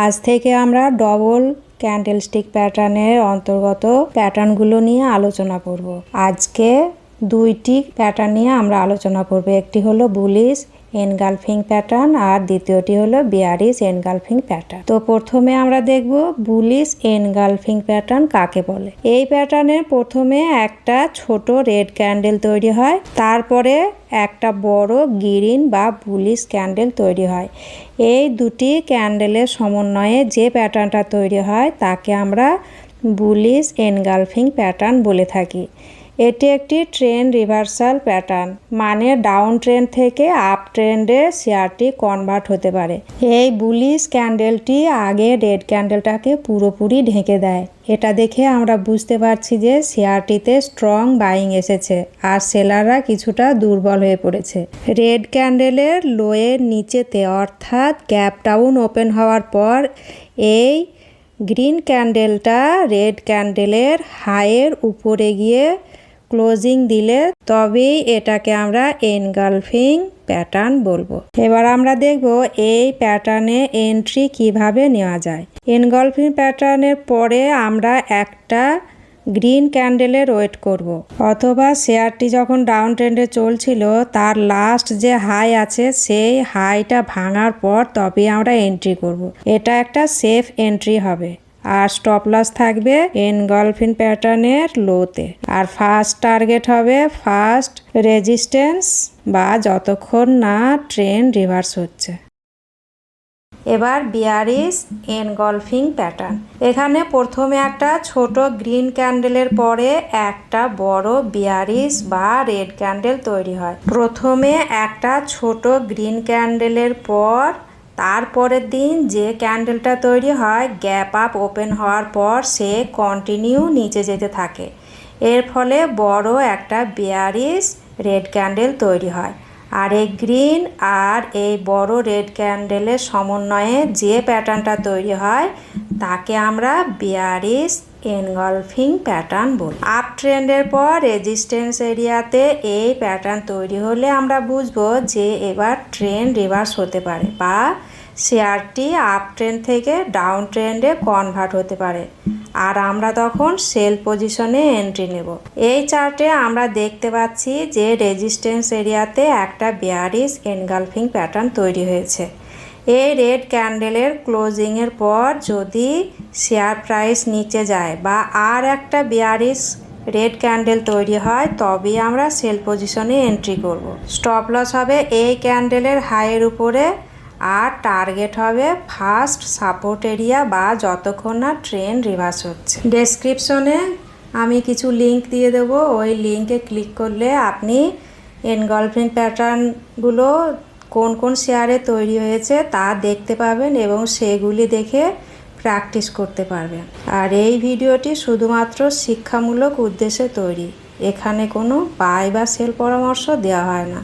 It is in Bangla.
আজ থেকে আমরা ডবল ক্যান্ডেলস্টিক প্যাটার্নের অন্তর্গত প্যাটার্নগুলো নিয়ে আলোচনা করব। আজকে দুইটি প্যাটার্ন নিয়ে আমরা আলোচনা করব। একটি হলো বুলিশ এনগালফিং প্যাটার্ন আর দ্বিতীয়টি হলো বিয়ারিশ এনগালফিং প্যাটার্ন। তো প্রথমে আমরা দেখব বুলিশ এনগালফিং প্যাটার্ন কাকে বলে। এই প্যাটার্নের প্রথমে একটা ছোট রেড ক্যান্ডেল তৈরি হয়, তারপরে একটা বড় গ্রিন বা বুলিশ ক্যান্ডেল তৈরি হয়। এই দুটি ক্যান্ডেলের সমন্বয়ে যে প্যাটার্নটা তৈরি হয় তাকে আমরা বুলিশ এনগালফিং প্যাটার্ন বলে থাকি। এটি একটি ট্রেন্ড রিভার্সাল প্যাটার্ন, মানে ডাউন ট্রেন্ড থেকে আপ ট্রেন্ডে শেয়ারটি কনভার্ট হতে পারে। এই বুলিশ ক্যান্ডেলটি আগে রেড ক্যান্ডেলটাকে পুরোপুরি ঢেকে দেয়। এটা দেখে আমরা বুঝতে পারছি যে শেয়ারটিতে স্ট্রং বাইং এসেছে আর সেলাররা কিছুটা দুর্বল হয়ে পড়েছে। রেড ক্যান্ডেলের লোয়ের নিচেতে অর্থাৎ গ্যাপ ডাউন ওপেন হওয়ার পর এই গ্রিন ক্যান্ডেলটা রেড ক্যান্ডেলের হাইয়ের উপরে গিয়ে ক্লোজিং দিলে তবেই এটাকে আমরা এনগালফিং প্যাটার্ন বলবো। এবার আমরা দেখব এই প্যাটার্নে এন্ট্রি কিভাবে নেওয়া যায়। এনগালফিং প্যাটার্নের পরে আমরা একটা গ্রিন ক্যান্ডেলের ওয়েট করব, অথবা শেয়ারটি যখন ডাউন ট্রেন্ডে চলছিল তার লাস্ট যে হাই আছে সেই হাইটা ভাঙার পর তবে আমরা এন্ট্রি করব। এটা একটা সেফ এন্ট্রি হবে। আর স্টপ লস থাকবে এনগালফিং প্যাটার্নের লোতে। আর ফার্স্ট টার্গেট হবে ফার্স্ট রেজিস্ট্যান্স বা যতক্ষণ না ট্রেন্ড রিভার্স হচ্ছে। এবার বিয়ারিশ এনগলফিং প্যাটার্ন। এখানে প্রথমে একটা ছোট গ্রিন ক্যান্ডেলের পরে একটা বড় বিয়ারিশ বা রেড ক্যান্ডেল তৈরি হয়। প্রথমে একটা ছোট গ্রিন ক্যান্ডেলের পর তারপরের দিন যে ক্যান্ডেলটা তৈরি হয় গ্যাপ আপ ওপেন হওয়ার পর সে কন্টিনিউ নিচে যেতে থাকে। এর ফলে বড় একটা বিয়ারিশ রেড ক্যান্ডেল তৈরি হয়। আর এই গ্রিন আর এই বড় রেড ক্যান্ডেলের সমন্বয়ে যে প্যাটার্নটা তৈরি হয় তাকে আমরা বিয়ারিশ এনগলফিং প্যাটার্ন বলি। আপ ট্রেন্ডের পর রেজিস্ট্যান্স এরিয়াতে এই প্যাটার্ন তৈরি হলে আমরা বুঝবো যে এবার ট্রেন্ড রিভার্স হতে পারে বা শেয়ারটি আপ ট্রেন্ড থেকে ডাউন ট্রেন্ডে কনভার্ট হতে পারে। আর আমরা তখন সেল পজিশনে এন্ট্রি নেব। এই চার্টে আমরা দেখতে পাচ্ছি যে রেজিস্ট্যান্স এরিয়াতে একটা বিয়ারিশ এনগালফিং প্যাটার্ন তৈরি হয়েছে। এই রেড ক্যান্ডেলের ক্লোজিংয়ের পর যদি শেয়ার প্রাইস নিচে যায় বা আর একটা বিয়ারিশ রেড ক্যান্ডেল তৈরি হয় তবেই আমরা সেল পজিশনে এন্ট্রি করব। স্টপ লস হবে এই ক্যান্ডেলের হাইয়ের উপরে আর টার্গেট হবে ফার্স্ট সাপোর্ট এরিয়া বা যতক্ষণ না ট্রেন্ড রিভার্স হচ্ছে। ডেসক্রিপশনে আমি কিছু লিঙ্ক দিয়ে দেবো, ওই লিঙ্কে ক্লিক করলে আপনি এনগলফিং প্যাটার্নগুলো কোন কোন শেয়ারে তৈরি হয়েছে তা দেখতে পাবেন এবং সেগুলি দেখে প্র্যাকটিস করতে পারবেন। আর এই ভিডিওটি শুধুমাত্র শিক্ষামূলক উদ্দেশ্যে তৈরি, এখানে কোনো বাই বা সেল পরামর্শ দেওয়া হয় না।